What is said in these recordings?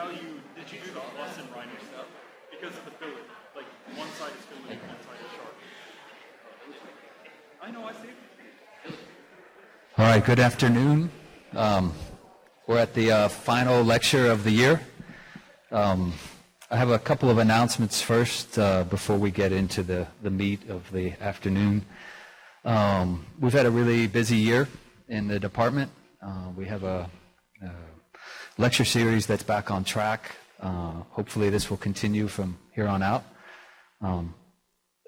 did you do the plus and minus stuff? Because of the filling. Like, one side is filling, one side is sharp. I know, I see. All right, good afternoon. We're at the final lecture of the year. I have a couple of announcements first before we get into the meat of the afternoon. We've had a really busy year in the department. We have a lecture series that's back on track. Hopefully this will continue from here on out.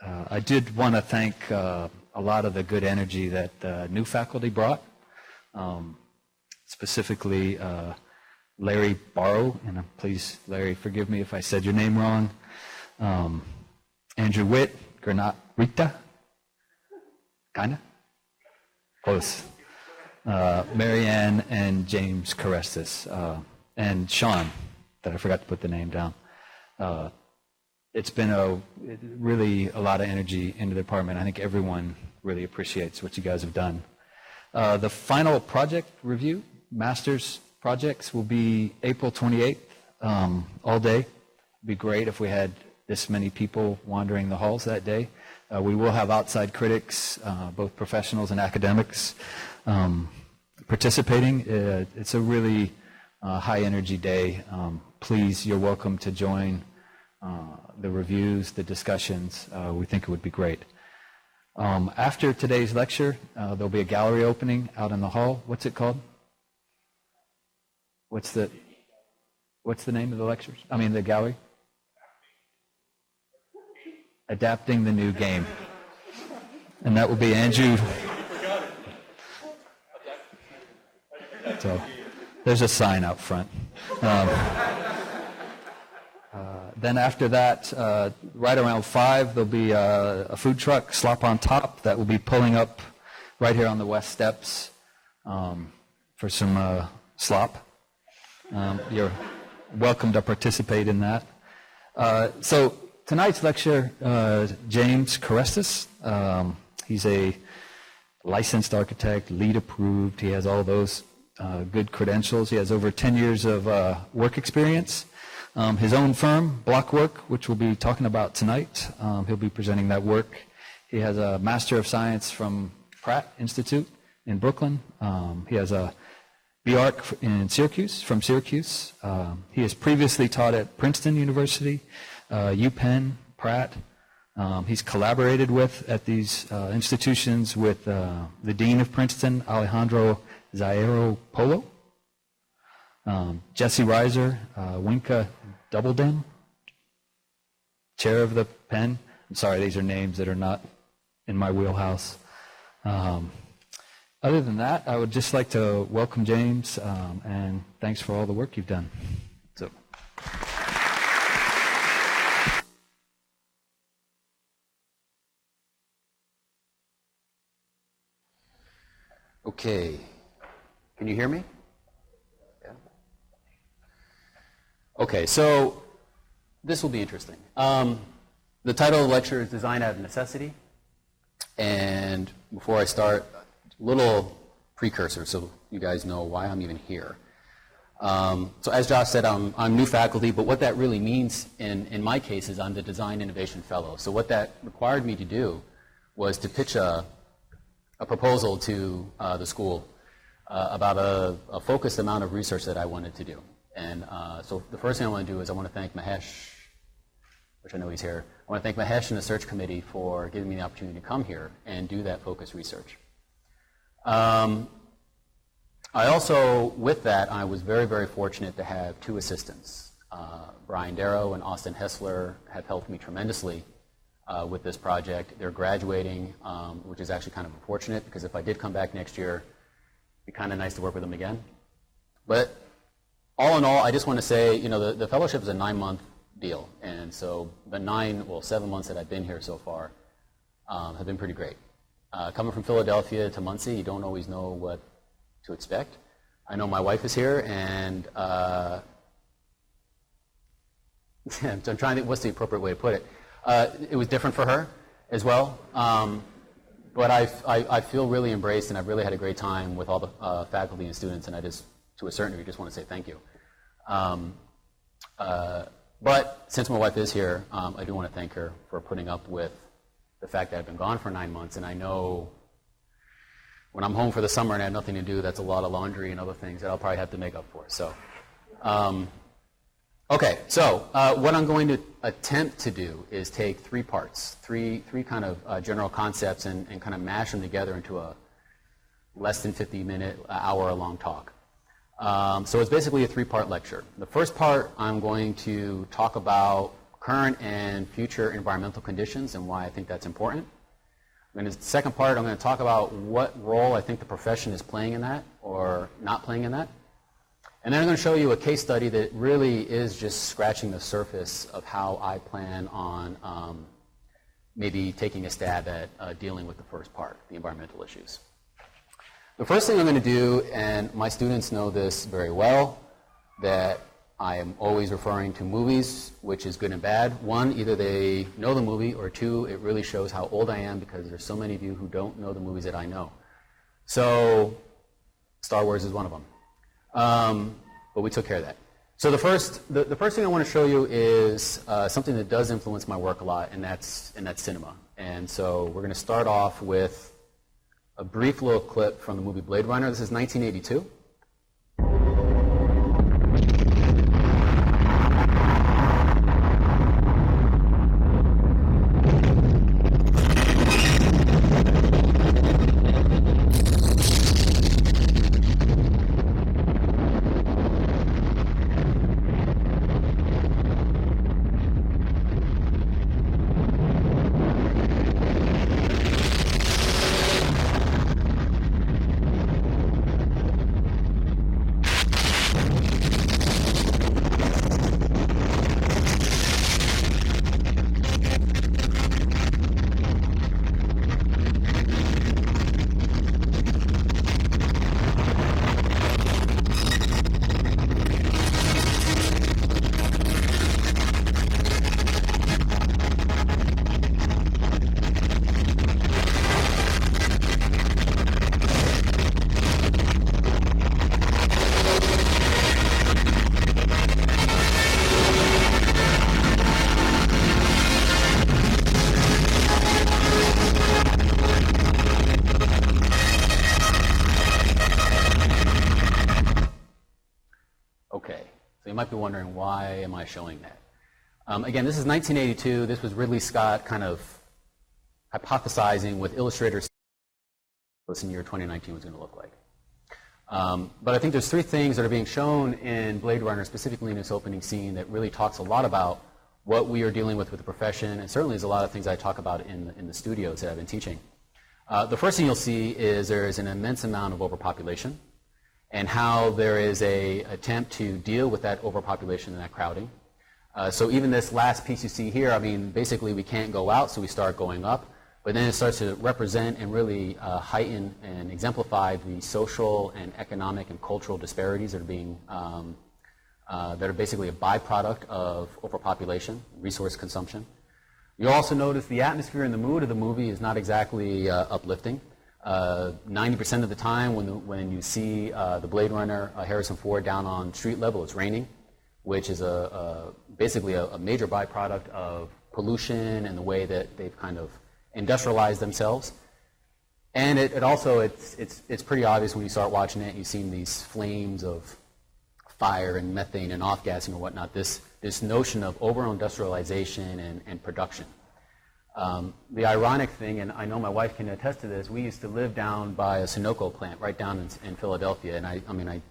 I did want to thank a lot of the good energy that new faculty brought, specifically Larry Barrow, and please, Larry, forgive me if I said your name wrong, Andrew Witt, Gernot Rita, kinda? Close. Marianne and James Kerestes, and Sean, that I forgot to put the name down. It's been really a lot of energy into the department. I think everyone really appreciates what you guys have done. The final project review, master's projects, will be April 28th, all day. It'd be great if we had this many people wandering the halls that day. We will have outside critics, both professionals and academics, participating. It's a really high energy day. Please, you're welcome to join the reviews, the discussions. We think it would be great. After today's lecture, there'll be a gallery opening out in the hall. What's it called? What's the name of the lectures? I mean, the gallery? Adapting the New Game. And that will be Andrew. So there's a sign out front. Then after that, right around 5, there'll be a food truck, Slop on Top, that will be pulling up right here on the west steps for some slop. You're welcome to participate in that. So tonight's lecture, James Kerestes. He's a licensed architect, LEED approved. He has all those good credentials. He has over 10 years of work experience. His own firm, blok+WERK, which we'll be talking about tonight. He'll be presenting that work. He has a Master of Science from Pratt Institute in Brooklyn. He has a B.Arch from Syracuse. He has previously taught at Princeton University, UPenn, Pratt. He's collaborated at these institutions with the Dean of Princeton, Alejandro Zaero-Polo, Jesse Reiser, Winka Doubledam, chair of the Penn. I'm sorry, these are names that are not in my wheelhouse. Other than that, I would just like to welcome James, and thanks for all the work you've done. So. Okay, can you hear me? Yeah. Okay, so this will be interesting. The title of the lecture is Design Out of Necessity, and before I start, little precursor so you guys know why I'm even here. So as Josh said, I'm new faculty, but what that really means in my case is I'm the Design Innovation Fellow. So what that required me to do was to pitch a proposal to the school about a focused amount of research that I wanted to do. And so the first thing I want to do is I want to thank Mahesh, which I know he's here. I want to thank Mahesh and the search committee for giving me the opportunity to come here and do that focused research. I also, with that, I was very, very fortunate to have 2 assistants. Brian Darrow and Austin Hessler have helped me tremendously with this project. They're graduating, which is actually kind of unfortunate because if I did come back next year, it'd be kind of nice to work with them again. But all in all, I just want to say, the fellowship is a 9-month deal. And so the 7 months that I've been here so far have been pretty great. Coming from Philadelphia to Muncie, you don't always know what to expect. I know my wife is here, and I'm trying to think what's the appropriate way to put it. It was different for her as well, but I feel really embraced, and I've really had a great time with all the faculty and students, and I just, to a certain degree, just want to say thank you. But since my wife is here, I do want to thank her for putting up with the fact that I've been gone for 9 months, and I know when I'm home for the summer and I have nothing to do, that's a lot of laundry and other things that I'll probably have to make up for. So, okay, so what I'm going to attempt to do is take 3 parts, three kind of general concepts and kind of mash them together into a less than 50-minute, hour-long talk. So it's basically a 3-part lecture. The first part, I'm going to talk about current and future environmental conditions and why I think that's important. And the second part, I'm going to talk about what role I think the profession is playing in that or not playing in that. And then I'm going to show you a case study that really is just scratching the surface of how I plan on maybe taking a stab at dealing with the first part, the environmental issues. The first thing I'm going to do, and my students know this very well, that I am always referring to movies, which is good and bad. 1, either they know the movie, or 2, it really shows how old I am because there's so many of you who don't know the movies that I know. So Star Wars is one of them. But we took care of that. So the first thing I want to show you is something that does influence my work a lot, and that's cinema. And so we're going to start off with a brief little clip from the movie Blade Runner. This is 1982. You might be wondering, why am I showing that? Again, this is 1982. This was Ridley Scott kind of hypothesizing with illustrators what in year 2019 was going to look like. But I think there's 3 things that are being shown in Blade Runner, specifically in its opening scene, that really talks a lot about what we are dealing with the profession, and certainly there's a lot of things I talk about in the studios that I've been teaching. The first thing you'll see is there is an immense amount of overpopulation, and how there is an attempt to deal with that overpopulation and that crowding. So even this last piece you see here, I mean, basically we can't go out, so we start going up, but then it starts to represent and really heighten and exemplify the social and economic and cultural disparities that are being, that are basically a byproduct of overpopulation, resource consumption. You'll also notice the atmosphere and the mood of the movie is not exactly uplifting. 90% of the time when you see the Blade Runner, Harrison Ford, down on street level, it's raining, which is basically a major byproduct of pollution and the way that they've kind of industrialized themselves. And it also, it's pretty obvious when you start watching it, you've seen these flames of fire and methane and off-gassing and whatnot, this notion of over-industrialization and production. The ironic thing, and I know my wife can attest to this, we used to live down by a Sunoco plant right down in Philadelphia, and I mean,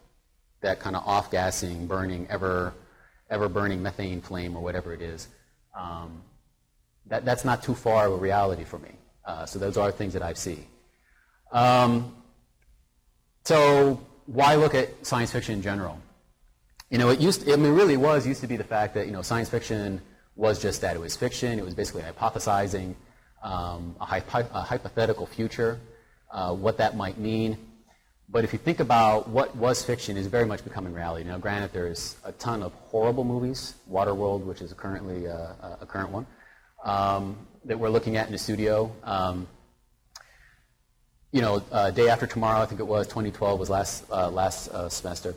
that kind of off-gassing, burning, ever-burning methane flame or whatever it is, that's not too far of a reality for me. So those are things that I see. So why look at science fiction in general? You know, used to be the fact that, you know, science fiction was just that. It was fiction. It was basically hypothesizing a hypothetical future, what that might mean. But if you think about what was fiction, is very much becoming reality. Now, granted, there's a ton of horrible movies, Waterworld, which is currently a current one, that we're looking at in the studio. You know, Day After Tomorrow, I think it was, 2012 was last semester.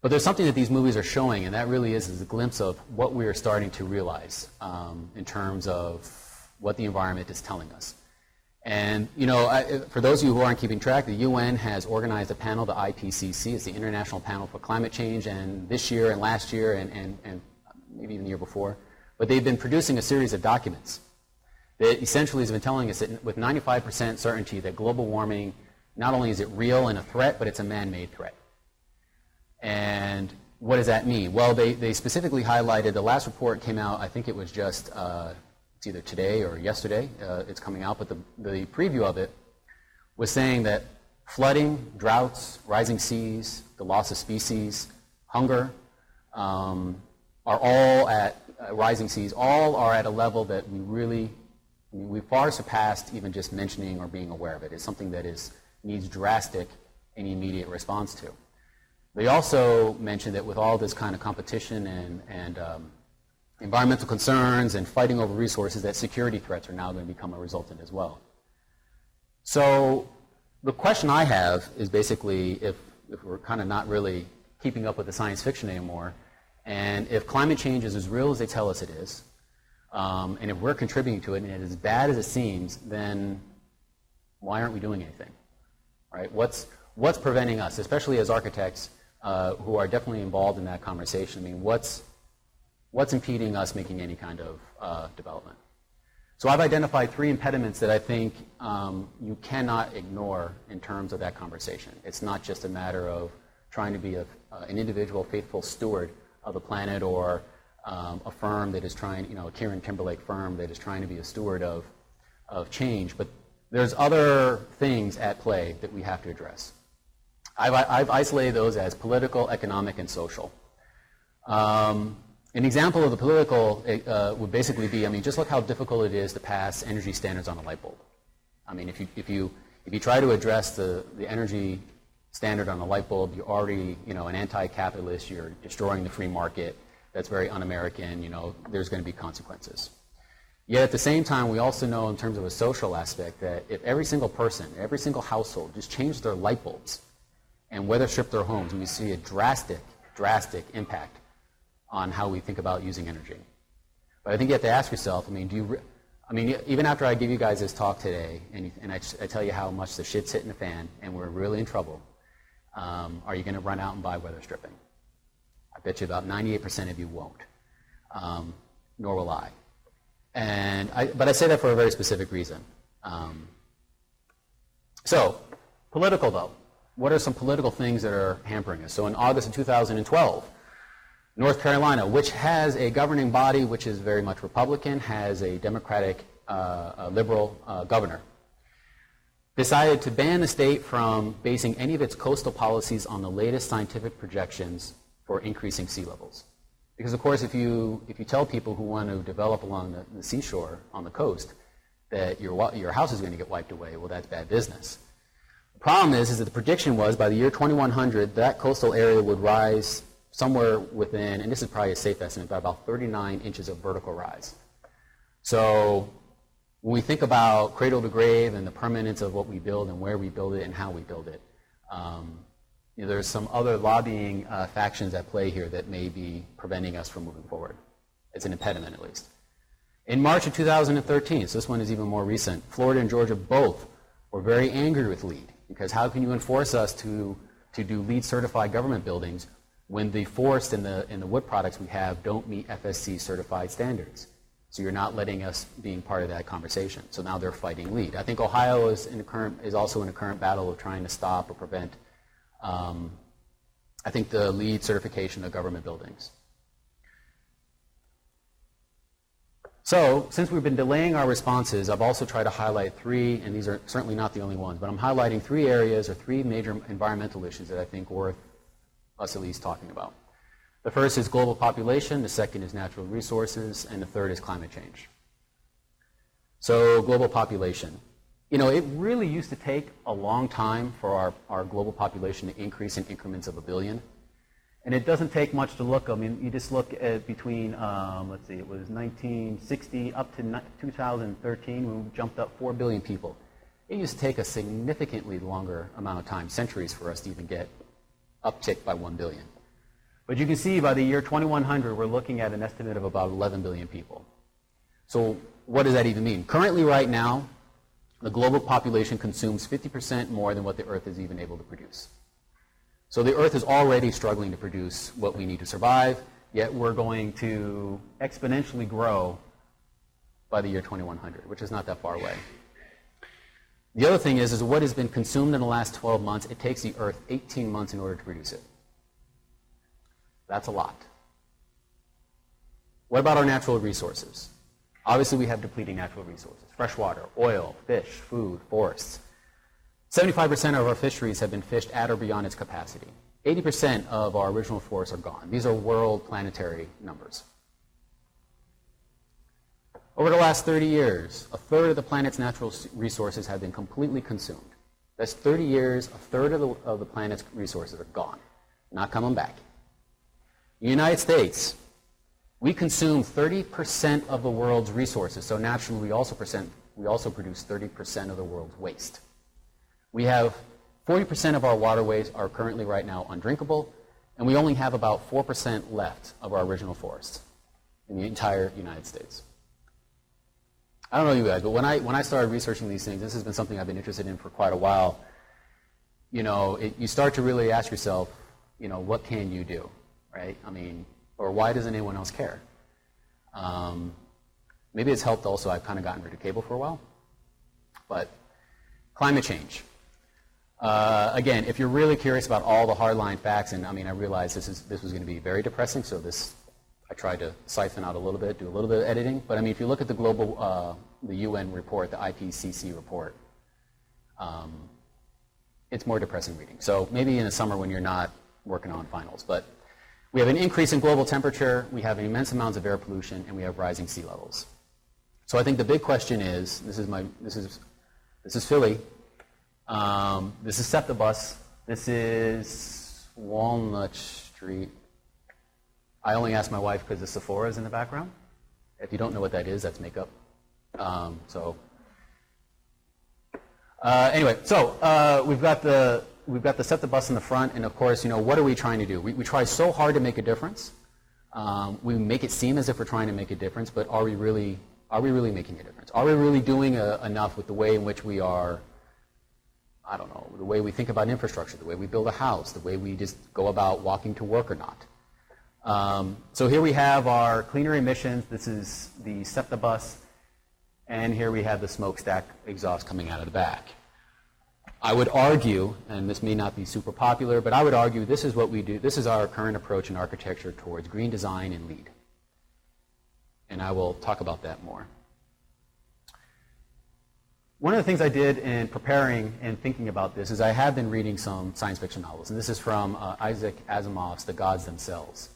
But there's something that these movies are showing, and that really is a glimpse of what we are starting to realize in terms of what the environment is telling us. And, you know, for those of you who aren't keeping track, the UN has organized a panel, the IPCC, it's the International Panel for Climate Change, and this year and last year and maybe even the year before, but they've been producing a series of documents that essentially has been telling us that with 95% certainty that global warming, not only is it real and a threat, but it's a man-made threat. And what does that mean? Well, they specifically highlighted, the last report came out, I think it was just, it's either today or yesterday, it's coming out, but the preview of it was saying that flooding, droughts, rising seas, the loss of species, hunger, are all at, rising seas, all are at a level that we really, I mean, we've far surpassed even just mentioning or being aware of it. It's something that needs drastic and immediate response to. They also mentioned that with all this kind of competition and environmental concerns and fighting over resources, that security threats are now going to become a resultant as well. So the question I have is basically if we're kind of not really keeping up with the science fiction anymore, and if climate change is as real as they tell us it is, and if we're contributing to it and it's as bad as it seems, then why aren't we doing anything? Right? What's preventing us, especially as architects who are definitely involved in that conversation? I mean, what's impeding us making any kind of development? So I've identified 3 impediments that I think you cannot ignore in terms of that conversation. It's not just a matter of trying to be an individual faithful steward of the planet, or a firm that is trying, you know, a Kieran Timberlake firm that is trying to be a steward of change, but there's other things at play that we have to address. I've isolated those as political, economic, and social. An example of the political would basically be, I mean, just look how difficult it is to pass energy standards on a light bulb. I mean, if you try to address the energy standard on a light bulb, you're already, you know, an anti-capitalist, you're destroying the free market, that's very un-American, you know, there's going to be consequences. Yet at the same time, we also know in terms of a social aspect that if every single person, every single household just changed their light bulbs and weather stripped their homes, we see a drastic impact on how we think about using energy. But I think you have to ask yourself, I mean, even after I give you guys this talk today, and I tell you how much the shit's hitting the fan and we're really in trouble, are you going to run out and buy weather stripping? I bet you about 98% of you won't, nor will I. But I say that for a very specific reason. So, political though. What are some political things that are hampering us? So in August of 2012, North Carolina, which has a governing body which is very much Republican, has a Democratic, liberal governor, decided to ban the state from basing any of its coastal policies on the latest scientific projections for increasing sea levels. Because of course, if you tell people who want to develop along the seashore on the coast that your house is going to get wiped away, well, that's bad business. The problem is that the prediction was by the year 2100, that coastal area would rise somewhere within, and this is probably a safe estimate, by about 39 inches of vertical rise. So when we think about cradle to grave and the permanence of what we build and where we build it and how we build it, you know, there's some other lobbying factions at play here that may be preventing us from moving forward. It's an impediment, at least. In March of 2013, so this one is even more recent, Florida and Georgia both were very angry with LEED, because how can you enforce us to do LEED certified government buildings when the forest and the wood products we have don't meet FSC certified standards? So you're not letting us being part of that conversation. So now they're fighting LEED. I think Ohio is also in a current battle of trying to stop or prevent I think the LEED certification of government buildings. So, since we've been delaying our responses, I've also tried to highlight 3, and these are certainly not the only ones, but I'm highlighting 3 areas or 3 major environmental issues that I think are worth us at least talking about. The first is global population, the second is natural resources, and the third is climate change. So, global population. You know, it really used to take a long time for our global population to increase in increments of 1 billion. And it doesn't take much to look. I mean, you just look at between, let's see, it was 1960 up to 2013 when we jumped up 4 billion people. It used to take a significantly longer amount of time, centuries, for us to even get uptick by 1 billion. But you can see by the year 2100, we're looking at an estimate of about 11 billion people. So what does that even mean? Currently, right now, the global population consumes 50% more than what the Earth is even able to produce. So the Earth is already struggling to produce what we need to survive, yet we're going to exponentially grow by the year 2100, which is not that far away. The other thing is what has been consumed in the last 12 months, it takes the Earth 18 months in order to produce it. That's a lot. What about our natural resources? Obviously, we have depleting natural resources. Fresh water, oil, fish, food, forests. 75% of our fisheries have been fished at or beyond its capacity. 80% of our original forests are gone. These are world planetary numbers. Over the last 30 years, a third of the planet's natural resources have been completely consumed. That's 30 years, a third of the planet's resources are gone, not coming back. In the United States, we consume 30% of the world's resources, so naturally we also produce 30% of the world's waste. We have 40% of our waterways are currently right now undrinkable, and we only have about 4% left of our original forests in the entire United States. I don't know you guys, but when I started researching these things, this has been something I've been interested in for quite a while. You start to really ask yourself, what can you do, right? Or why doesn't anyone else care? Maybe it's helped also, I've kind of gotten rid of cable for a while. But climate change. Again, if you're really curious about all the hardline facts, and I realized this was going to be very depressing, so I tried to siphon out a little bit, do a little bit of editing. But if you look at the UN report, the IPCC report, it's more depressing reading. So maybe in the summer when you're not working on finals. But we have an increase in global temperature, we have immense amounts of air pollution, and we have rising sea levels. So I think the big question is, this is Philly, this is Septibus, this is Walnut Street. I only asked my wife because the Sephora is in the background. If you don't know what that is, that's makeup. Anyway, we've got the Septibus in the front, and of course, what are we trying to do? We try so hard to make a difference. We make it seem as if we're trying to make a difference, but are we really making a difference? Are we really doing enough with the way in which we are, the way we think about infrastructure, the way we build a house, the way we just go about walking to work or not? So here we have our cleaner emissions. This is the Septibus, and here we have the smokestack exhaust coming out of the back. I would argue, and this may not be super popular, but I would argue this is what we do. This is our current approach in architecture towards green design and LEED. And I will talk about that more. One of the things I did in preparing and thinking about this is I have been reading some science fiction novels, and this is from Isaac Asimov's The Gods Themselves.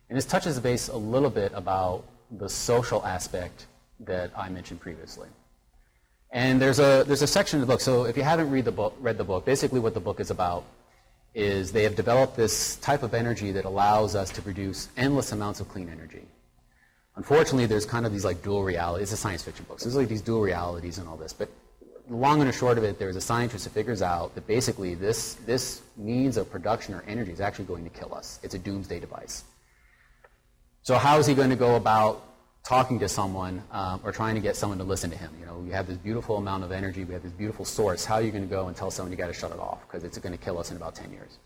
And this touches base a little bit about the social aspect that I mentioned previously. And there's a section of the book. So if you haven't read the book, basically what the book is about is they have developed this type of energy that allows us to produce endless amounts of clean energy. Unfortunately, there's kind of these dual realities. It's a science fiction book, so there's these dual realities and all this. But the long and the short of it, there's a scientist who figures out that basically this means of production or energy is actually going to kill us. It's a doomsday device. So how is he going to go about talking to someone or trying to get someone to listen to him? We have this beautiful amount of energy, we have this beautiful source. How are you going to go and tell someone you got to shut it off because it's going to kill us in about 10 years?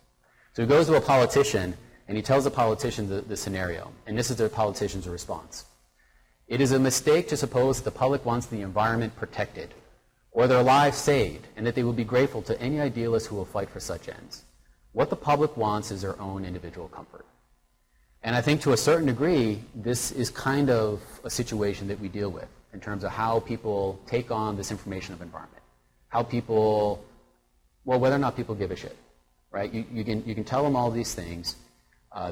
So he goes to a politician and he tells the politician the scenario, and this is the politician's response. It is a mistake to suppose that the public wants the environment protected or their lives saved, and that they will be grateful to any idealist who will fight for such ends. What the public wants is their own individual comfort. And I think to a certain degree, this is kind of a situation that we deal with in terms of how people take on this information of environment. How people, whether or not people give a shit, right? You can tell them all these things.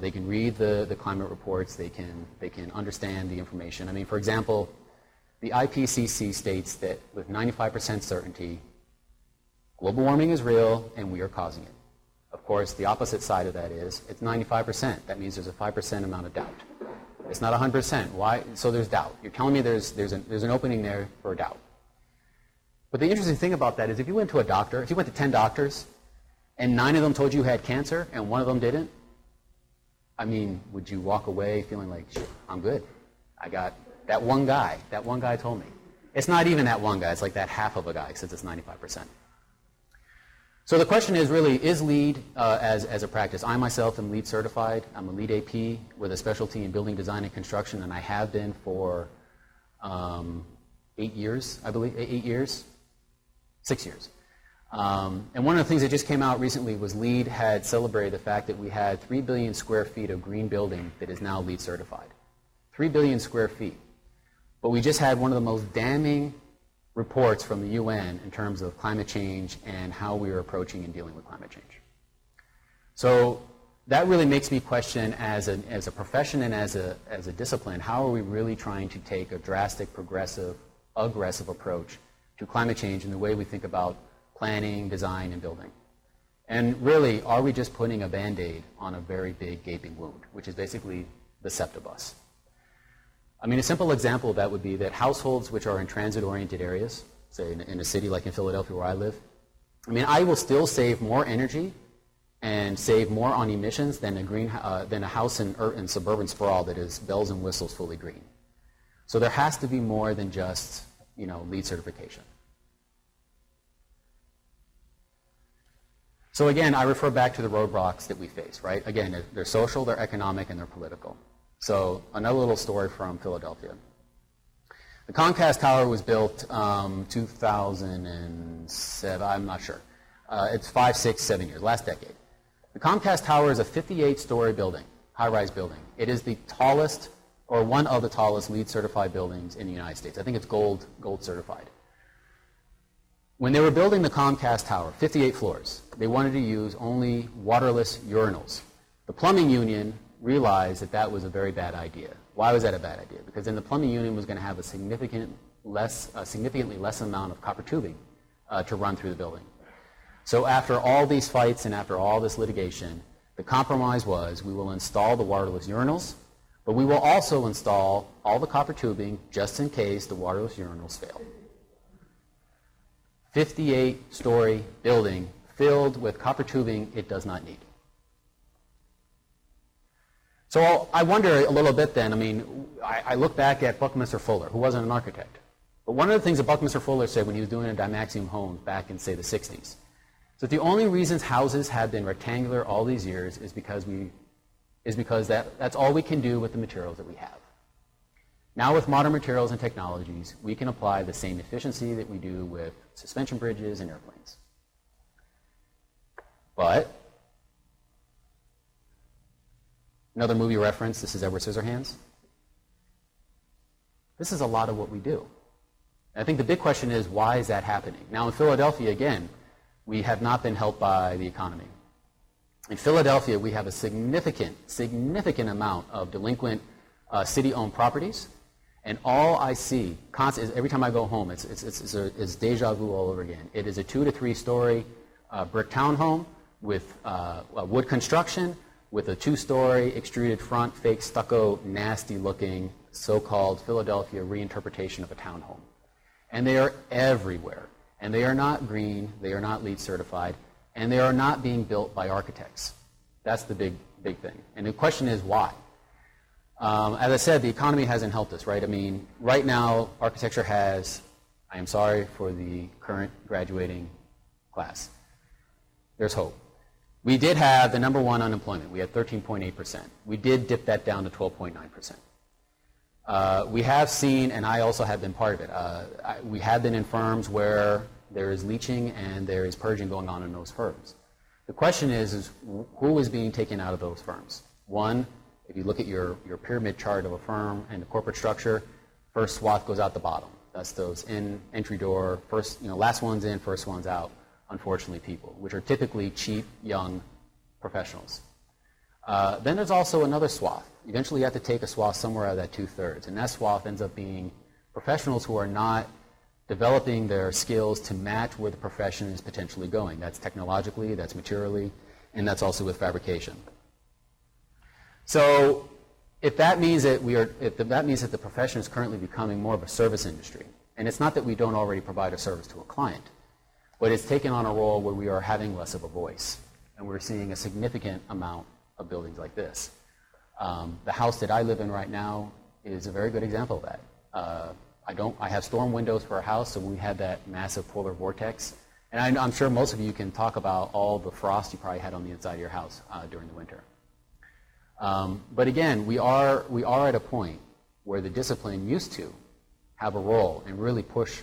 They can read the climate reports. They can understand the information. For example, the IPCC states that with 95% certainty, global warming is real and we are causing it. Of course, the opposite side of that is it's 95%. That means there's a 5% amount of doubt. It's not 100%. Why? So there's doubt. You're telling me there's an opening there for a doubt. But the interesting thing about that is if you went to a doctor, if you went to 10 doctors, and 9 of them told you had cancer and 1 of them didn't, I mean, would you walk away feeling like, I'm good? I got that one guy. That one guy told me. It's not even that one guy. It's like that half of a guy, since it's 95%. So the question is really, is LEED as a practice? I myself am LEED certified. I'm a LEED AP with a specialty in building design and construction, and I have been for 8 years, I believe, 8 years, 6 years. And one of the things that just came out recently was LEED had celebrated the fact that we had 3 billion square feet of green building that is now LEED certified. 3 billion square feet. But we just had one of the most damning reports from the UN in terms of climate change and how we are approaching and dealing with climate change. So that really makes me question, as a profession and as a discipline, how are we really trying to take a drastic, progressive, aggressive approach to climate change in the way we think about planning, design, and building? And really, are we just putting a Band-Aid on a very big gaping wound, which is basically the SEPTA bus? I mean, a simple example of that would be that households which are in transit-oriented areas, say in a city like in Philadelphia where I live, I mean, I will still save more energy and save more on emissions than a house in suburban sprawl that is bells and whistles fully green. So there has to be more than just, LEED certification. So again, I refer back to the roadblocks that we face, right? Again, they're social, they're economic, and they're political. So another little story from Philadelphia. The Comcast Tower was built 2007, I'm not sure. It's 5, 6, 7 years, last decade. The Comcast Tower is a 58-story building, high-rise building. It is the tallest, or one of the tallest LEED certified buildings in the United States. I think it's gold certified. When they were building the Comcast Tower, 58 floors, they wanted to use only waterless urinals. The plumbing union realized that that was a very bad idea. Why was that a bad idea? Because then the plumbing union was going to have a significantly less amount of copper tubing to run through the building. So after all these fights and after all this litigation, the compromise was we will install the waterless urinals, but we will also install all the copper tubing just in case the waterless urinals fail. 58-story building filled with copper tubing it does not need. So I wonder a little bit then, I mean, I look back at Buckminster Fuller, who wasn't an architect. But one of the things that Buckminster Fuller said when he was doing a Dymaxium home back in, say, the 60s, so the only reasons houses have been rectangular all these years is because that's all we can do with the materials that we have. Now with modern materials and technologies, we can apply the same efficiency that we do with suspension bridges and airplanes. But another movie reference, this is Edward Scissorhands. This is a lot of what we do. And I think the big question is, why is that happening? Now in Philadelphia, again, we have not been helped by the economy. In Philadelphia, we have a significant amount of delinquent city-owned properties. And all I see, every time I go home, it's deja vu all over again. It is a 2 to 3 story brick townhome with wood construction, with a 2-story extruded front, fake stucco, nasty-looking, so-called Philadelphia reinterpretation of a townhome. And they are everywhere. And they are not green, they are not LEED certified, and they are not being built by architects. That's the big thing. And the question is why? As I said, the economy hasn't helped us, right? I mean, right now, architecture has, I am sorry for the current graduating class. There's hope. We did have the number one unemployment. We had 13.8%. We did dip that down to 12.9%. We have seen, and I also have been part of it, we have been in firms where there is leaching and there is purging going on in those firms. The question is who is being taken out of those firms? One, if you look at your pyramid chart of a firm and the corporate structure, first swath goes out the bottom. That's those entry door, last one's in, first one's out, unfortunately, people, which are typically cheap, young professionals. Then there's also another swath. Eventually you have to take a swath somewhere out of that 2/3, and that swath ends up being professionals who are not developing their skills to match where the profession is potentially going. That's technologically, that's materially, and that's also with fabrication. So if that means that the profession is currently becoming more of a service industry, and it's not that we don't already provide a service to a client, but it's taken on a role where we are having less of a voice, and we're seeing a significant amount of buildings like this. The house that I live in right now is a very good example of that. I have storm windows for a house, so we had that massive polar vortex. And I'm sure most of you can talk about all the frost you probably had on the inside of your house during the winter. But again, we are at a point where the discipline used to have a role and really push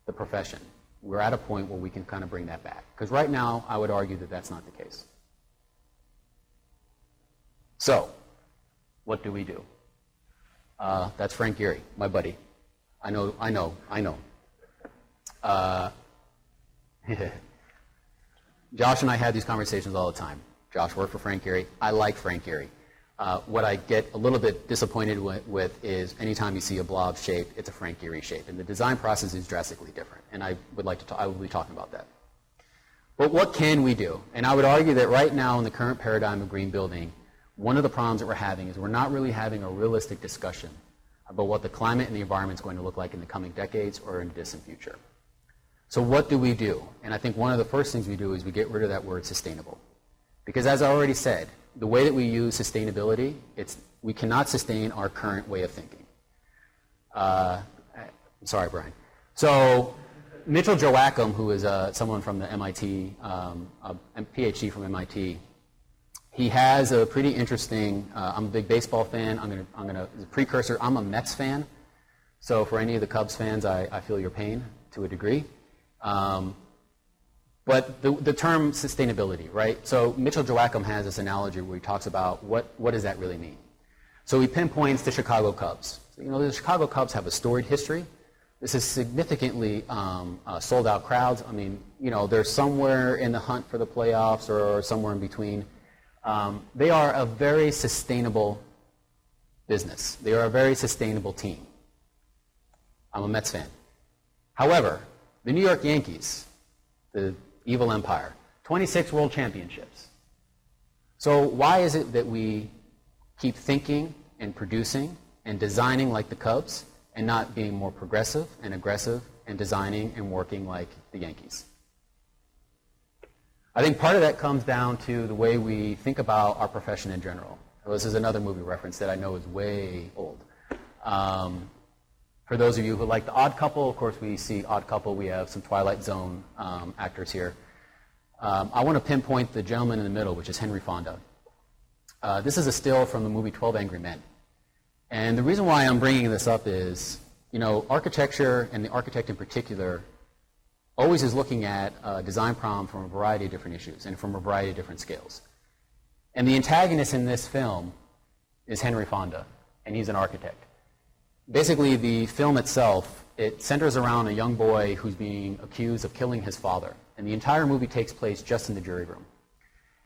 the profession. We're at a point where we can kind of bring that back. Because right now, I would argue that that's not the case. So, what do we do? That's Frank Gehry, my buddy. I know. Josh and I had these conversations all the time. Josh worked for Frank Gehry. I like Frank Gehry. What I get a little bit disappointed with is anytime you see a blob shape, it's a Frank Gehry shape. And the design process is drastically different. And I will be talking about that. But what can we do? And I would argue that right now in the current paradigm of green building, one of the problems that we're having is we're not really having a realistic discussion about what the climate and the environment is going to look like in the coming decades or in the distant future. So what do we do? And I think one of the first things we do is we get rid of that word sustainable. Because as I already said, the way that we use sustainability, we cannot sustain our current way of thinking. Sorry, Brian. So Mitchell Joachim, who is someone from the MIT, a PhD from MIT, he has a pretty interesting, I'm a big baseball fan, as a precursor, I'm a Mets fan. So for any of the Cubs fans, I feel your pain to a degree. But the term sustainability, right? So Mitchell Joachim has this analogy where he talks about what does that really mean. So he pinpoints the Chicago Cubs. So, the Chicago Cubs have a storied history. This is significantly sold out crowds. I mean, they're somewhere in the hunt for the playoffs or somewhere in between. They are a very sustainable business. They are a very sustainable team. I'm a Mets fan. However, the New York Yankees, the evil empire, 26 world championships. So why is it that we keep thinking and producing and designing like the Cubs and not being more progressive and aggressive and designing and working like the Yankees? I think part of that comes down to the way we think about our profession in general. This is another movie reference that I know is way old. For those of you who like The Odd Couple, of course we see Odd Couple. We have some Twilight Zone actors here. I want to pinpoint the gentleman in the middle, which is Henry Fonda. This is a still from the movie 12 Angry Men. And the reason why I'm bringing this up is, architecture, and the architect in particular, always is looking at a design problem from a variety of different issues and from a variety of different scales. And the antagonist in this film is Henry Fonda, and he's an architect. Basically, the film itself, it centers around a young boy who's being accused of killing his father. And the entire movie takes place just in the jury room.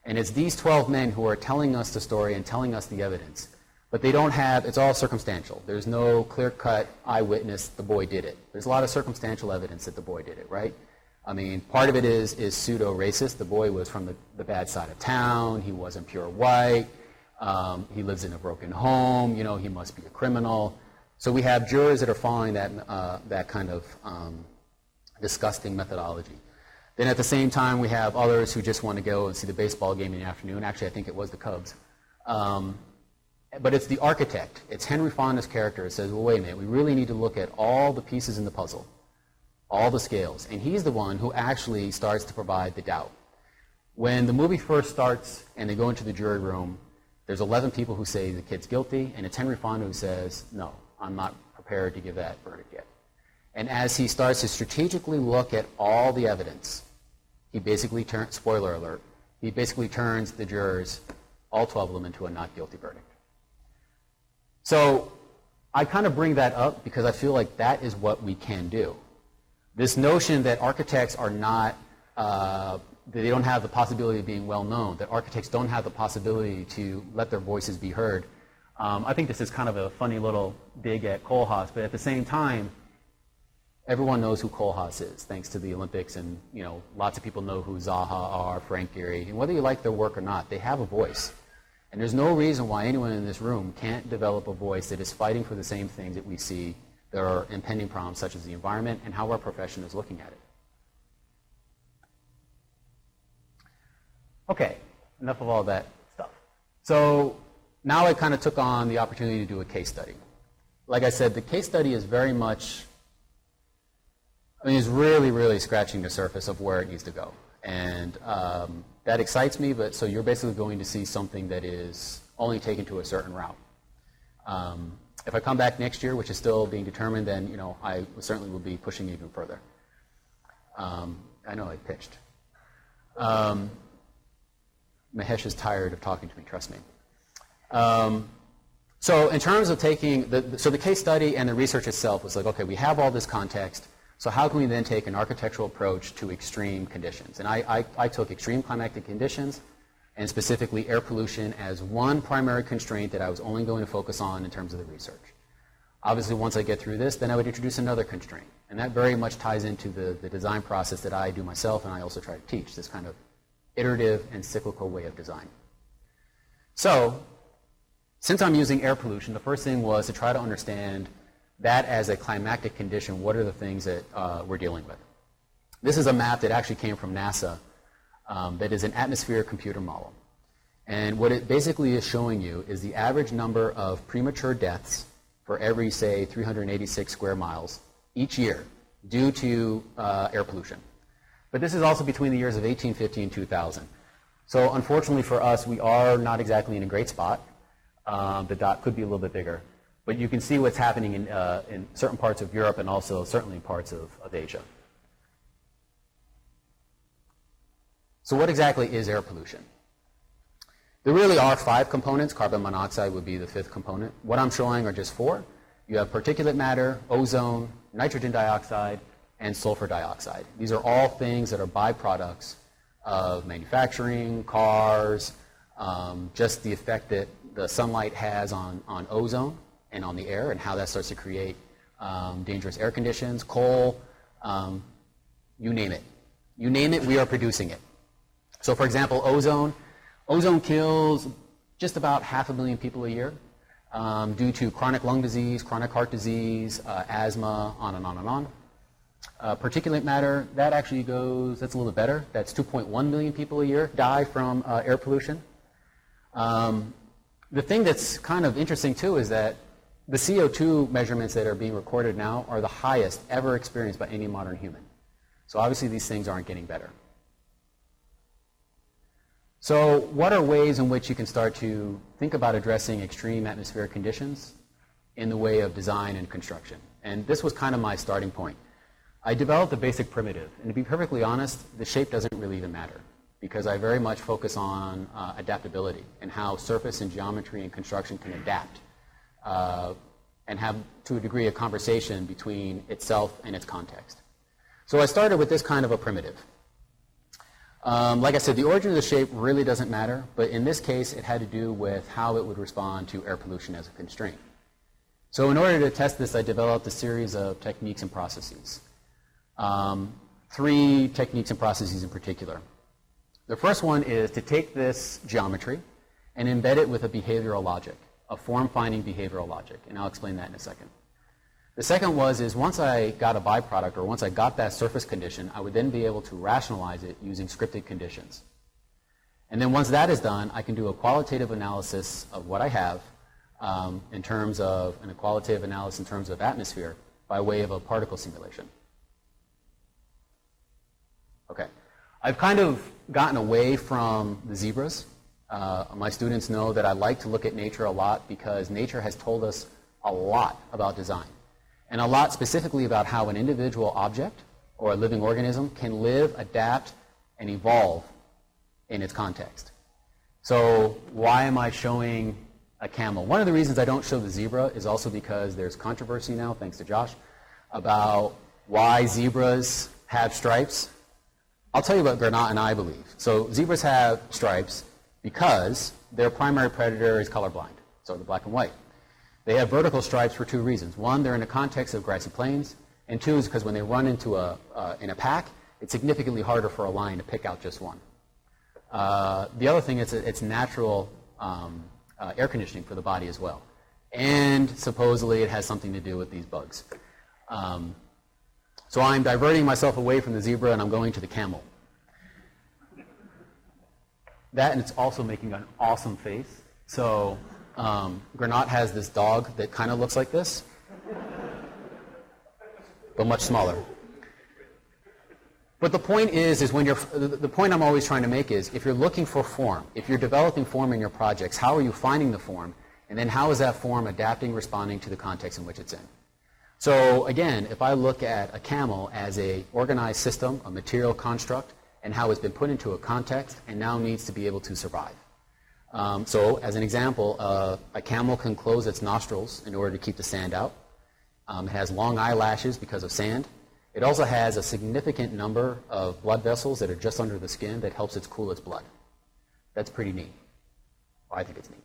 And it's these 12 men who are telling us the story and telling us the evidence. But they don't have, it's all circumstantial. There's no clear-cut eyewitness, the boy did it. There's a lot of circumstantial evidence that the boy did it, right? I mean, part of it is pseudo-racist. The boy was from the bad side of town. He wasn't pure white. He lives in a broken home. He must be a criminal. So we have jurors that are following that kind of disgusting methodology. Then at the same time, we have others who just want to go and see the baseball game in the afternoon. Actually, I think it was the Cubs. But it's the architect. It's Henry Fonda's character. It says, well, wait a minute. We really need to look at all the pieces in the puzzle, all the scales. And he's the one who actually starts to provide the doubt. When the movie first starts and they go into the jury room, there's 11 people who say the kid's guilty, and it's Henry Fonda who says, no, I'm not prepared to give that verdict yet. And as he starts to strategically look at all the evidence, he basically turns, spoiler alert, he basically turns the jurors, all 12 of them, into a not guilty verdict. So I kind of bring that up because I feel like that is what we can do. This notion that architects are not, that they don't have the possibility of being well known, that architects don't have the possibility to let their voices be heard. I think this is kind of a funny little dig at Kohlhaas, but at the same time, everyone knows who Kohlhaas is, thanks to the Olympics, and lots of people know who Zaha are, Frank Gehry, and whether you like their work or not, they have a voice. And there's no reason why anyone in this room can't develop a voice that is fighting for the same things that we see that are impending problems, such as the environment and how our profession is looking at it. Okay, enough of all that stuff. So now I kind of took on the opportunity to do a case study. Like I said, the case study is very much, it's really, really scratching the surface of where it needs to go. And that excites me, but so you're basically going to see something that is only taken to a certain route. If I come back next year, which is still being determined, then I certainly will be pushing even further. I know I pitched. Mahesh is tired of talking to me, trust me. So in terms of taking, the case study and the research itself was like, okay, we have all this context, so how can we then take an architectural approach to extreme conditions? And I took extreme climatic conditions and specifically air pollution as one primary constraint that I was only going to focus on in terms of the research. Obviously, once I get through this, then I would introduce another constraint. And that very much ties into the design process that I do myself and I also try to teach, this kind of iterative and cyclical way of design. So, since I'm using air pollution, the first thing was to try to understand that as a climactic condition, what are the things that we're dealing with? This is a map that actually came from NASA that is an atmospheric computer model. And what it basically is showing you is the average number of premature deaths for every, say, 386 square miles each year due to air pollution. But this is also between the years of 1850 and 2000. So unfortunately for us, we are not exactly in a great spot. The dot could be a little bit bigger. But you can see what's happening in certain parts of Europe and also certainly parts of Asia. So what exactly is air pollution? There really are 5 components. Carbon monoxide would be the 5th component. What I'm showing are just 4. You have particulate matter, ozone, nitrogen dioxide, and sulfur dioxide. These are all things that are byproducts of manufacturing, cars, just the effect that the sunlight has on ozone and on the air and how that starts to create dangerous air conditions, coal, you name it. You name it, we are producing it. So for example, ozone kills just about 500,000 people a year due to chronic lung disease, chronic heart disease, asthma, on and on and on. Particulate matter, that actually that's a little better. That's 2.1 million people a year die from air pollution. The thing that's kind of interesting too is that the CO2 measurements that are being recorded now are the highest ever experienced by any modern human. So obviously these things aren't getting better. So what are ways in which you can start to think about addressing extreme atmospheric conditions in the way of design and construction? And this was kind of my starting point. I developed a basic primitive, and to be perfectly honest, the shape doesn't really even matter because I very much focus on adaptability and how surface and geometry and construction can adapt and have, to a degree, a conversation between itself and its context. So I started with this kind of a primitive. Like I said, the origin of the shape really doesn't matter, but in this case, it had to do with how it would respond to air pollution as a constraint. So in order to test this, I developed a series of techniques and processes. 3 techniques and processes in particular. The first one is to take this geometry and embed it with a behavioral logic, a form-finding behavioral logic, and I'll explain that in a second. The second is once I got a byproduct, or once I got that surface condition, I would then be able to rationalize it using scripted conditions. And then once that is done, I can do a qualitative analysis of what I have in terms of, and a qualitative analysis in terms of atmosphere by way of a particle simulation. Okay. I've kind of gotten away from the zebras. My students know that I like to look at nature a lot because nature has told us a lot about design. And a lot specifically about how an individual object or a living organism can live, adapt, and evolve in its context. So why am I showing a camel? One of the reasons I don't show the zebra is also because there's controversy now, thanks to Josh, about why zebras have stripes. I'll tell you what Gernot and I believe. So zebras have stripes because their primary predator is colorblind, so the black and white. They have vertical stripes for 2 reasons. 1, they're in the context of grassy plains, and 2 is because when they run into in a pack, it's significantly harder for a lion to pick out just one. The other thing is it's natural air conditioning for the body as well. And supposedly it has something to do with these bugs. So I'm diverting myself away from the zebra and I'm going to the camel. That, and it's also making an awesome face. So Granat has this dog that kind of looks like this, but much smaller. But the point is when the point I'm always trying to make is, if you're looking for form, if you're developing form in your projects, how are you finding the form? And then how is that form adapting, responding to the context in which it's in? So again, if I look at a camel as a organized system, a material construct, and how it's been put into a context and now needs to be able to survive. So as an example, a camel can close its nostrils in order to keep the sand out. It has long eyelashes because of sand. It also has a significant number of blood vessels that are just under the skin that helps it cool its blood. That's pretty neat. Well, I think it's neat.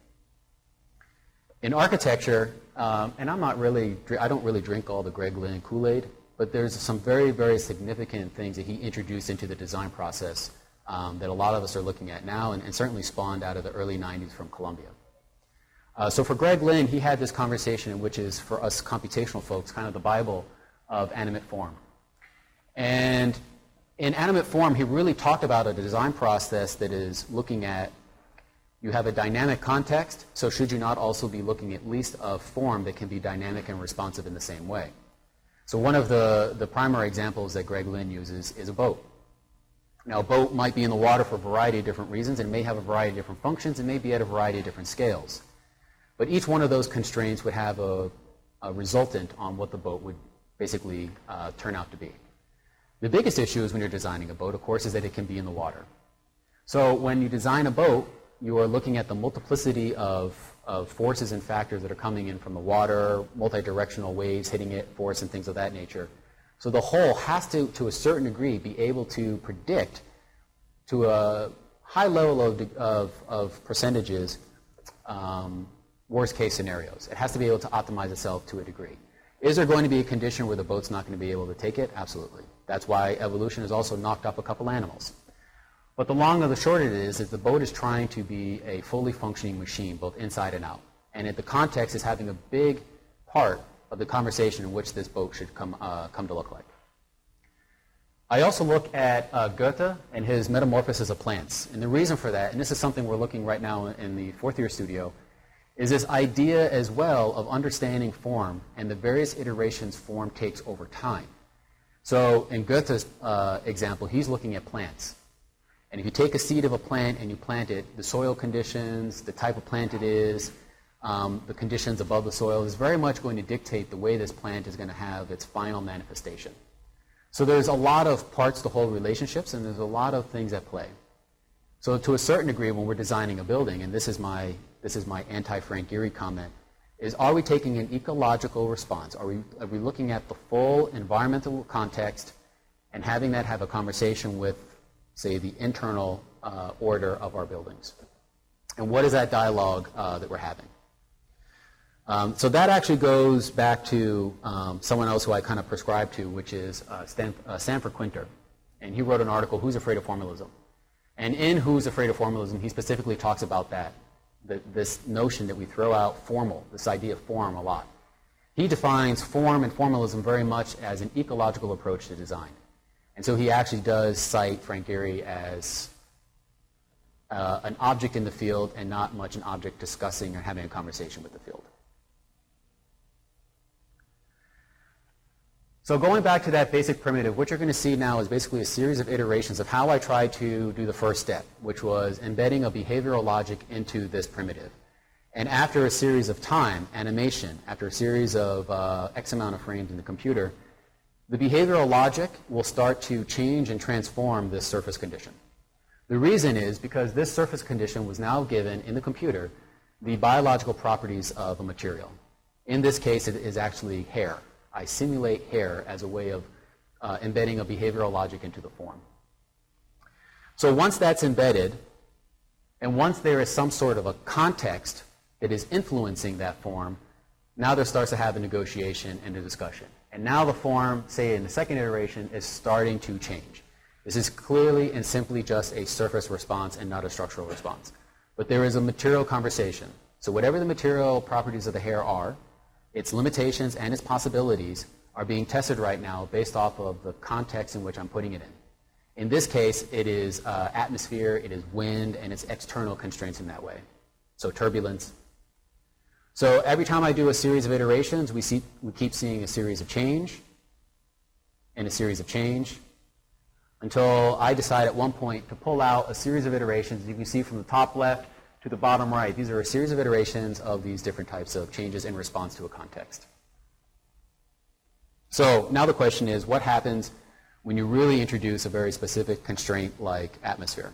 In architecture, and I don't really drink all the Greg Lynn Kool-Aid, but there's some very, very significant things that he introduced into the design process that a lot of us are looking at now, and certainly spawned out of the early 90s from Columbia. So for Greg Lynn, he had this conversation, which is for us computational folks, kind of the Bible of animate form. And in animate form, he really talked about a design process that is looking at, you have a dynamic context, so should you not also be looking at least a form that can be dynamic and responsive in the same way? So one of the primary examples that Greg Lynn uses is a boat. Now, a boat might be in the water for a variety of different reasons, and it may have a variety of different functions, and may be at a variety of different scales. But each one of those constraints would have a resultant on what the boat would basically turn out to be. The biggest issue is when you're designing a boat, of course, is that it can be in the water. So when you design a boat, you are looking at the multiplicity of forces and factors that are coming in from the water, multi-directional waves hitting it, force and things of that nature. So the whole has to a certain degree, be able to predict to a high level of percentages worst case scenarios. It has to be able to optimize itself to a degree. Is there going to be a condition where the boat's not going to be able to take it? Absolutely. That's why evolution has also knocked up a couple animals. But the long and the short of it is the boat is trying to be a fully functioning machine, both inside and out. And the context is having a big part of the conversation in which this boat should come to look like. I also look at Goethe and his metamorphosis of plants. And the reason for that, and this is something we're looking right now in the fourth year studio, is this idea as well of understanding form and the various iterations form takes over time. So in Goethe's example, he's looking at plants. And if you take a seed of a plant and you plant it, the soil conditions, the type of plant it is, the conditions above the soil is very much going to dictate the way this plant is going to have its final manifestation. So there's a lot of parts to hold relationships, and there's a lot of things at play. So to a certain degree, when we're designing a building, and this is my anti-Frank Gehry comment, is are we taking an ecological response? Are we looking at the full environmental context and having that have a conversation with, say, the internal order of our buildings? And what is that dialogue that we're having? So that actually goes back to someone else who I kind of prescribe to, which is Stanford Quinter. And he wrote an article, Who's Afraid of Formalism? And in Who's Afraid of Formalism, he specifically talks about that, this notion that we throw out formal, this idea of form a lot. He defines form and formalism very much as an ecological approach to design. And so he actually does cite Frank Gehry as an object in the field and not much an object discussing or having a conversation with the field. So going back to that basic primitive, what you're going to see now is basically a series of iterations of how I tried to do the first step, which was embedding a behavioral logic into this primitive. And after a series of time, animation, after a series of X amount of frames in the computer, the behavioral logic will start to change and transform this surface condition. The reason is because this surface condition was now given in the computer the biological properties of a material. In this case, it is actually hair. I simulate hair as a way of embedding a behavioral logic into the form. So once that's embedded, and once there is some sort of a context that is influencing that form, now there starts to have a negotiation and a discussion. And now the form, say in the second iteration, is starting to change. This is clearly and simply just a surface response and not a structural response. But there is a material conversation. So whatever the material properties of the hair are, its limitations and its possibilities are being tested right now based off of the context in which I'm putting it in. In this case, it is atmosphere, it is wind, and it's external constraints in that way. So turbulence, So every time I do a series of iterations, we keep seeing a series of change and a series of change until I decide at one point to pull out a series of iterations. You can see from the top left to the bottom right, these are a series of iterations of these different types of changes in response to a context. So now the question is, what happens when you really introduce a very specific constraint like atmosphere?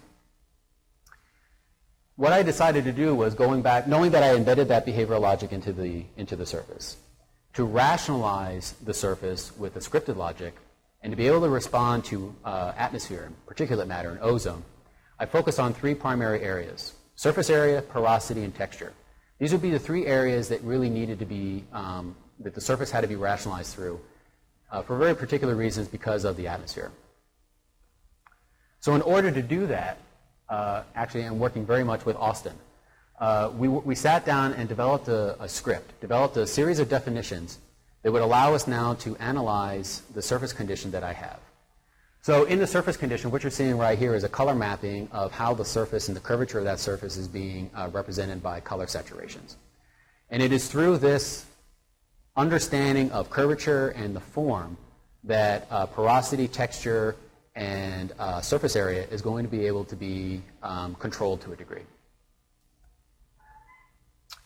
What I decided to do was going back, knowing that I embedded that behavioral logic into the surface, to rationalize the surface with the scripted logic and to be able to respond to atmosphere, particulate matter, and ozone. I focused on three primary areas: surface area, porosity, and texture. These would be the three areas that really needed to be, that the surface had to be rationalized through for very particular reasons because of the atmosphere. So in order to do that, actually I'm working very much with Austin. We sat down and developed a script, developed a series of definitions that would allow us now to analyze the surface condition that I have. So in the surface condition, what you're seeing right here is a color mapping of how the surface and the curvature of that surface is being represented by color saturations. And it is through this understanding of curvature and the form that porosity, texture, and surface area is going to be able to be controlled to a degree.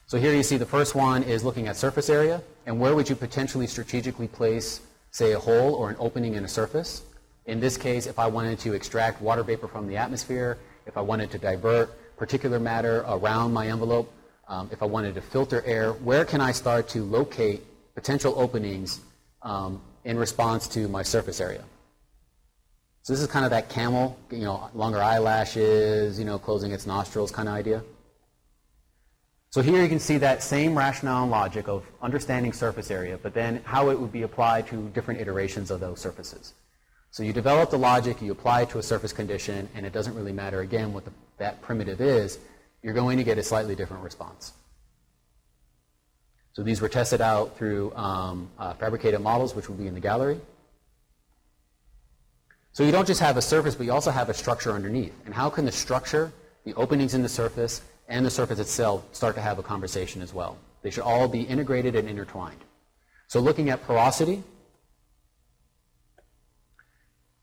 So here you see the first one is looking at surface area, and where would you potentially strategically place, say, a hole or an opening in a surface. In this case, if I wanted to extract water vapor from the atmosphere, if I wanted to divert particulate matter around my envelope, if I wanted to filter air, where can I start to locate potential openings in response to my surface area? So this is kind of that camel, longer eyelashes, closing its nostrils kind of idea. So here you can see that same rationale and logic of understanding surface area, but then how it would be applied to different iterations of those surfaces. So you develop the logic, you apply it to a surface condition, and it doesn't really matter, again, what that primitive is, you're going to get a slightly different response. So these were tested out through fabricated models, which will be in the gallery. So you don't just have a surface, but you also have a structure underneath. And how can the structure, the openings in the surface, and the surface itself start to have a conversation as well? They should all be integrated and intertwined. So looking at porosity,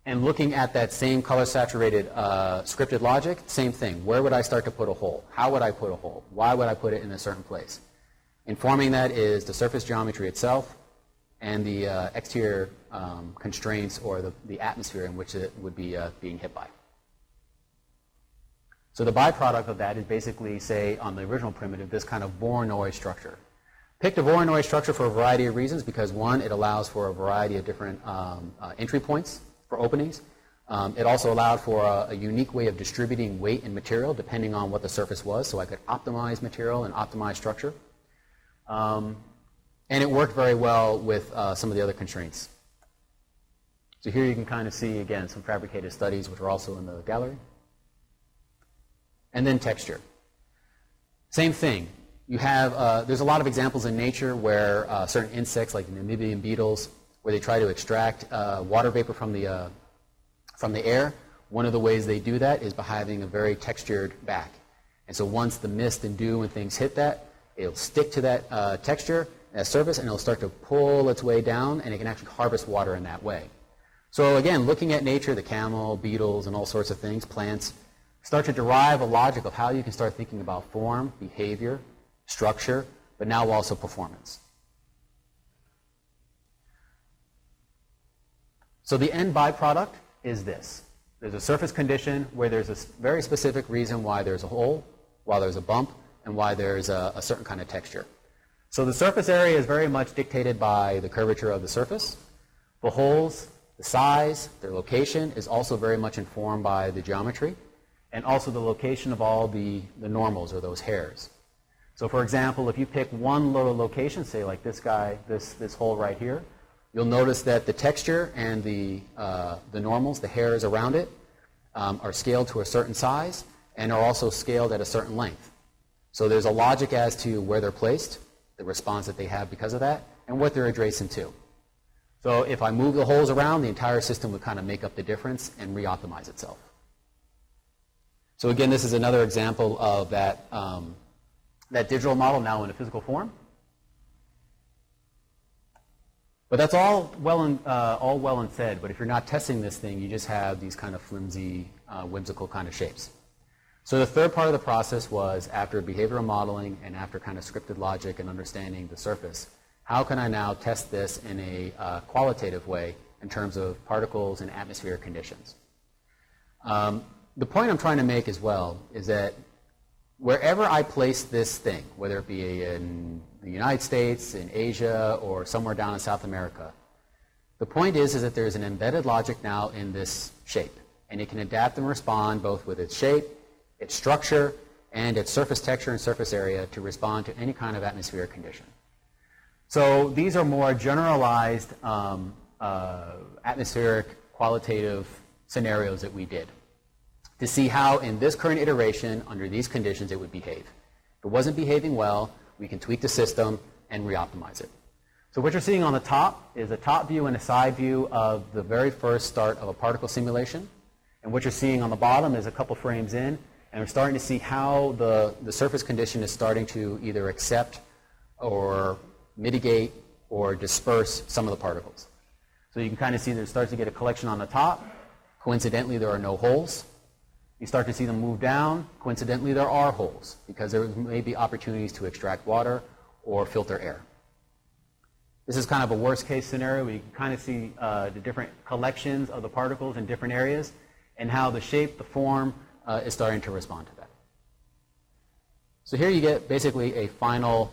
and looking at that same color-saturated scripted logic, same thing. Where would I start to put a hole? How would I put a hole? Why would I put it in a certain place? Informing that is the surface geometry itself and the exterior constraints or the atmosphere in which it would be being hit by. So the byproduct of that is basically, say, on the original primitive, this kind of Voronoi structure. Picked a Voronoi structure for a variety of reasons because, one, it allows for a variety of different entry points for openings. It also allowed for a unique way of distributing weight and material depending on what the surface was, so I could optimize material and optimize structure. And it worked very well with some of the other constraints. So here you can kind of see, again, some fabricated studies which are also in the gallery. And then texture. Same thing. You have, there's a lot of examples in nature where certain insects, like the Namibian beetles, where they try to extract water vapor from the air. One of the ways they do that is by having a very textured back. And so once the mist and dew and things hit that, it'll stick to that texture, that surface, and it'll start to pull its way down, and it can actually harvest water in that way. So again, looking at nature, the camel, beetles, and all sorts of things, plants, start to derive a logic of how you can start thinking about form, behavior, structure, but now also performance. So the end byproduct is this. There's a surface condition where there's a very specific reason why there's a hole, why there's a bump, and why there's a certain kind of texture. So the surface area is very much dictated by the curvature of the surface. The holes, the size, their location is also very much informed by the geometry, and also the location of all the normals or those hairs. So for example, if you pick one little location, say like this guy, this hole right here, you'll notice that the texture and the normals, the hairs around it, are scaled to a certain size and are also scaled at a certain length. So there's a logic as to where they're placed, the response that they have because of that, and what they're adjacent to. So if I move the holes around, the entire system would kind of make up the difference and re-optimize itself. So again, this is another example of that, that digital model now in a physical form. But that's all well and said, but if you're not testing this thing, you just have these kind of flimsy, whimsical kind of shapes. So the third part of the process was, after behavioral modeling and after kind of scripted logic and understanding the surface, how can I now test this in a qualitative way in terms of particles and atmospheric conditions? The point I'm trying to make as well is that wherever I place this thing, whether it be in the United States, in Asia, or somewhere down in South America, the point is that there's an embedded logic now in this shape, and it can adapt and respond both with its shape, its structure, and its surface texture and surface area to respond to any kind of atmospheric condition. So these are more generalized atmospheric qualitative scenarios that we did to see how in this current iteration, under these conditions, it would behave. If it wasn't behaving well, we can tweak the system and re-optimize it. So what you're seeing on the top is a top view and a side view of the very first start of a particle simulation. And what you're seeing on the bottom is a couple frames in, and we're starting to see how the surface condition is starting to either accept or mitigate or disperse some of the particles. So you can kind of see that it starts to get a collection on the top. Coincidentally, there are no holes. You start to see them move down. Coincidentally, there are holes because there may be opportunities to extract water or filter air. This is kind of a worst case scenario. We can kind of see the different collections of the particles in different areas and how the shape, the form, is starting to respond to that. So here you get basically a final,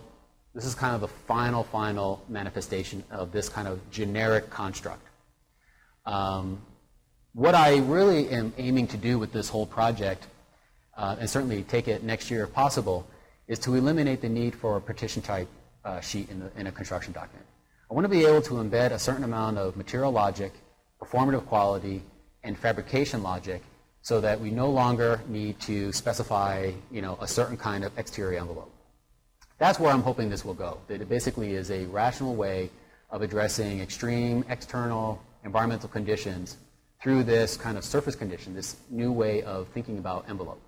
this is kind of the final manifestation of this kind of generic construct. What I really am aiming to do with this whole project, and certainly take it next year if possible, is to eliminate the need for a partition type sheet in a construction document. I want to be able to embed a certain amount of material logic, performative quality, and fabrication logic so that we no longer need to specify, a certain kind of exterior envelope. That's where I'm hoping this will go. That it basically is a rational way of addressing extreme external environmental conditions through this kind of surface condition, this new way of thinking about envelope.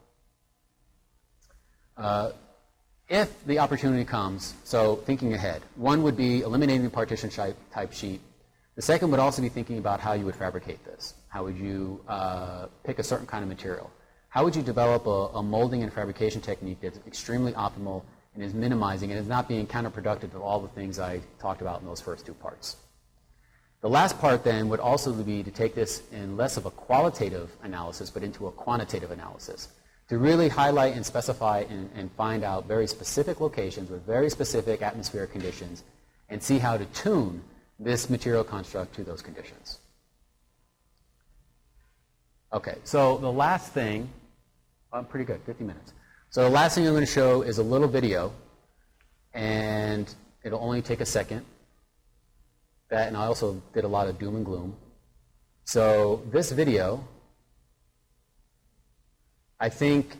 If the opportunity comes, so thinking ahead, one would be eliminating the partition type sheet. The second would also be thinking about how you would fabricate this. How would you pick a certain kind of material? How would you develop a molding and fabrication technique that's extremely optimal and is minimizing and is not being counterproductive to all the things I talked about in those first two parts? The last part then would also be to take this in less of a qualitative analysis but into a quantitative analysis, to really highlight and specify and find out very specific locations with very specific atmospheric conditions and see how to tune this material construct to those conditions. Okay, so the last thing, I'm pretty good, 50 minutes. So the last thing I'm going to show is a little video, and it'll only take a second. That, and I also did a lot of doom and gloom. So this video, I think,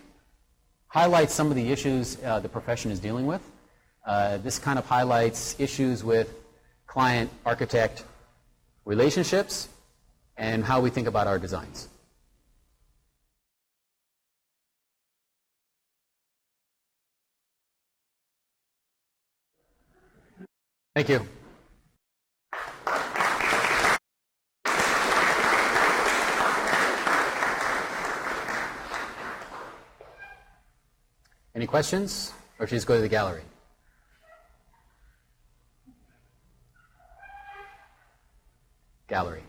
highlights some of the issues the profession is dealing with. This kind of highlights issues with client-architect relationships and how we think about our designs. Thank you. Any questions? Or should we just go to the gallery? Gallery.